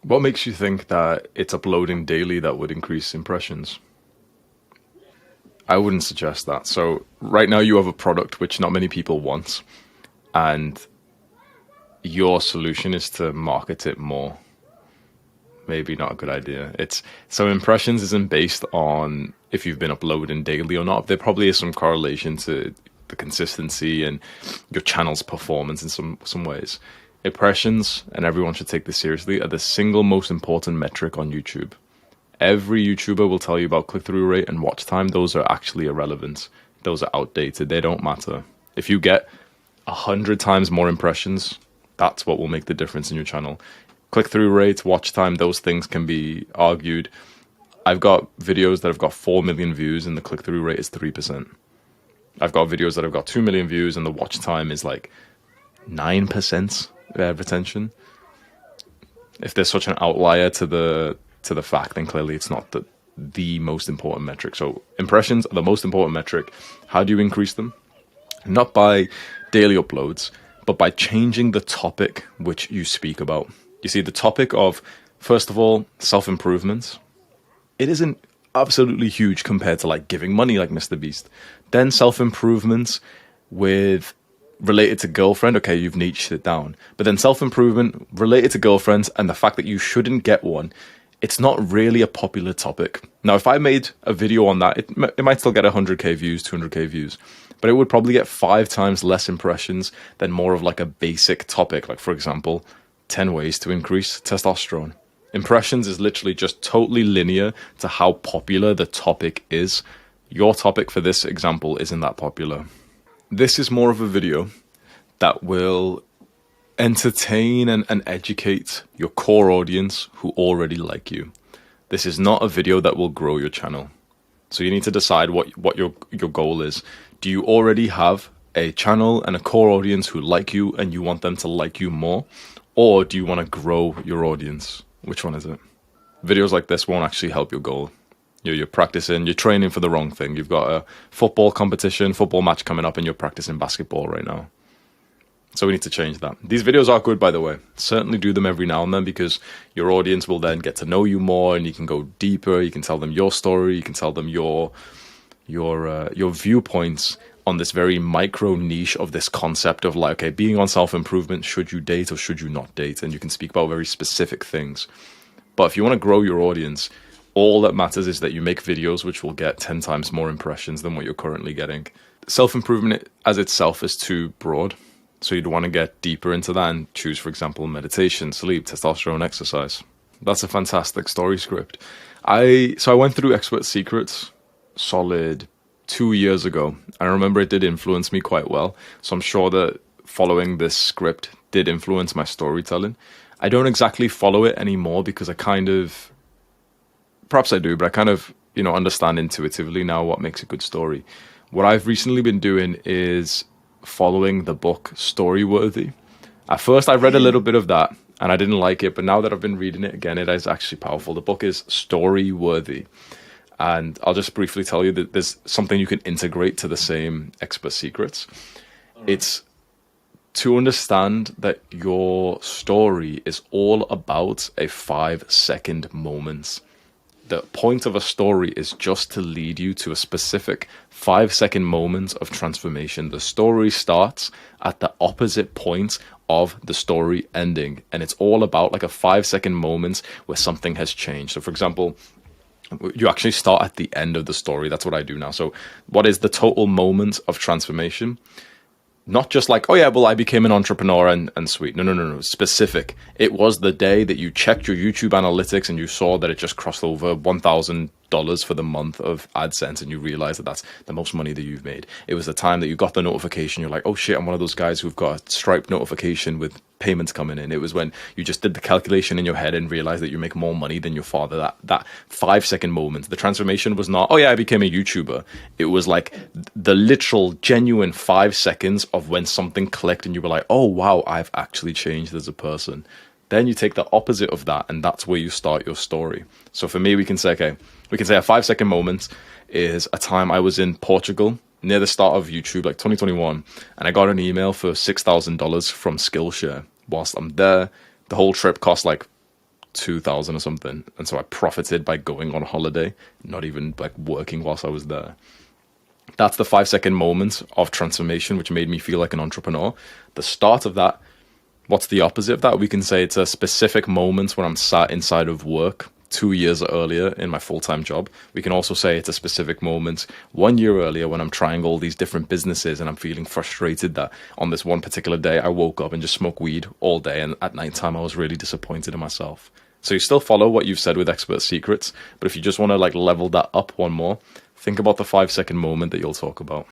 What makes you think that it's uploading daily that would increase impressions? I wouldn't suggest that. So right now you have a product which not many people want, and your solution is to market it more. Maybe not a good idea. It's so impressions isn't based on if you've been uploading daily or not. There probably is some correlation to the consistency and your channel's performance in some ways. Impressions, and everyone should take this seriously, are the single most important metric on YouTube. Every YouTuber will tell you about click-through rate and watch time. Those are actually irrelevant. Those are outdated. They don't matter. If you get 100 times more impressions, that's what will make the difference in your channel. Click-through rate, watch time, those things can be argued. I've got videos that have got 4 million views and the click-through rate is 3%. I've got videos that have got 2 million views and the watch time is like 9% retention. If there's such an outlier to the fact, then clearly it's not the most important metric. So impressions are the most important metric. How do you increase them? Not by daily uploads, but by changing the topic which you speak about. You see, the topic of, first of all, self-improvement, it isn't absolutely huge compared to like giving money like Mr. Beast. Then self-improvement with related to girlfriend, okay, you've niched it down. But then self-improvement related to girlfriends and the fact that you shouldn't get one, it's not really a popular topic. Now, if I made a video on that, it might still get 100k views, 200k views, but it would probably get 5 times less impressions than more of like a basic topic, like for example, 10 ways to increase testosterone. Impressions is literally just totally linear to how popular the topic is. Your topic for this example isn't that popular. This is more of a video that will entertain and educate your core audience who already like you. This is not a video that will grow your channel. So you need to decide what your goal is. Do you already have a channel and a core audience who like you and you want them to like you more? Or do you want to grow your audience? Which one is it? Videos like this won't actually help your goal. You're practicing, you're training for the wrong thing. You've got a football competition, football match coming up, and you're practicing basketball right now. So we need to change that. These videos are good, by the way. Certainly do them every now and then because your audience will then get to know you more and you can go deeper. You can tell them your story. You can tell them your viewpoints on this very micro niche of this concept of like, okay, being on self-improvement, should you date or should you not date? And you can speak about very specific things. But if you want to grow your audience, all that matters is that you make videos which will get 10 times more impressions than what you're currently getting. Self-improvement as itself is too broad. So you'd want to get deeper into that and choose, for example, meditation, sleep, testosterone, exercise. That's a fantastic story script. So I went through Expert Secrets solid 2 years ago. I remember it did influence me quite well. So I'm sure that following this script did influence my storytelling. I don't exactly follow it anymore because perhaps I do, but I kind of, understand intuitively now what makes a good story. What I've recently been doing is following the book Storyworthy. At first I read a little bit of that and I didn't like it, but now that I've been reading it again, it is actually powerful. The book is Storyworthy. And I'll just briefly tell you that there's something you can integrate to the same Expert Secrets. It's to understand that your story is all about a 5-second moment. The point of a story is just to lead you to a specific 5-second moment of transformation. The story starts at the opposite point of the story ending. And it's all about like a 5-second moment where something has changed. So for example, you actually start at the end of the story. That's what I do now. So what is the total moment of transformation? Not just like, oh yeah, well, I became an entrepreneur and sweet. No. Specific. It was the day that you checked your YouTube analytics and you saw that it just crossed over $1,000 for the month of AdSense and you realized that that's the most money that you've made. It was the time that you got the notification. You're like, oh shit, I'm one of those guys who've got a Stripe notification with payments coming in. It was when you just did the calculation in your head and realized that you make more money than your father. That 5-second moment. The transformation was not, oh yeah, I became a YouTuber. It was like the literal genuine 5 seconds of when something clicked and you were like, oh wow, I've actually changed as a person. Then you take the opposite of that and that's where you start your story. So for me, we can say a 5-second moment is a time I was in Portugal near the start of YouTube, like 2021, and I got an email for $6,000 from Skillshare. Whilst I'm there, the whole trip cost like 2,000 or something. And so I profited by going on holiday, not even like working whilst I was there. That's the 5-second moment of transformation, which made me feel like an entrepreneur. The start of that, what's the opposite of that? We can say it's a specific moment when I'm sat inside of work 2 years earlier in my full-time job. We can also say it's a specific moment 1 year earlier when I'm trying all these different businesses and I'm feeling frustrated that on this one particular day I woke up and just smoked weed all day, and at nighttime I was really disappointed in myself. So you still follow what you've said with expert secrets, but if you just want to like level that up one more, think about the 5-second moment that you'll talk about.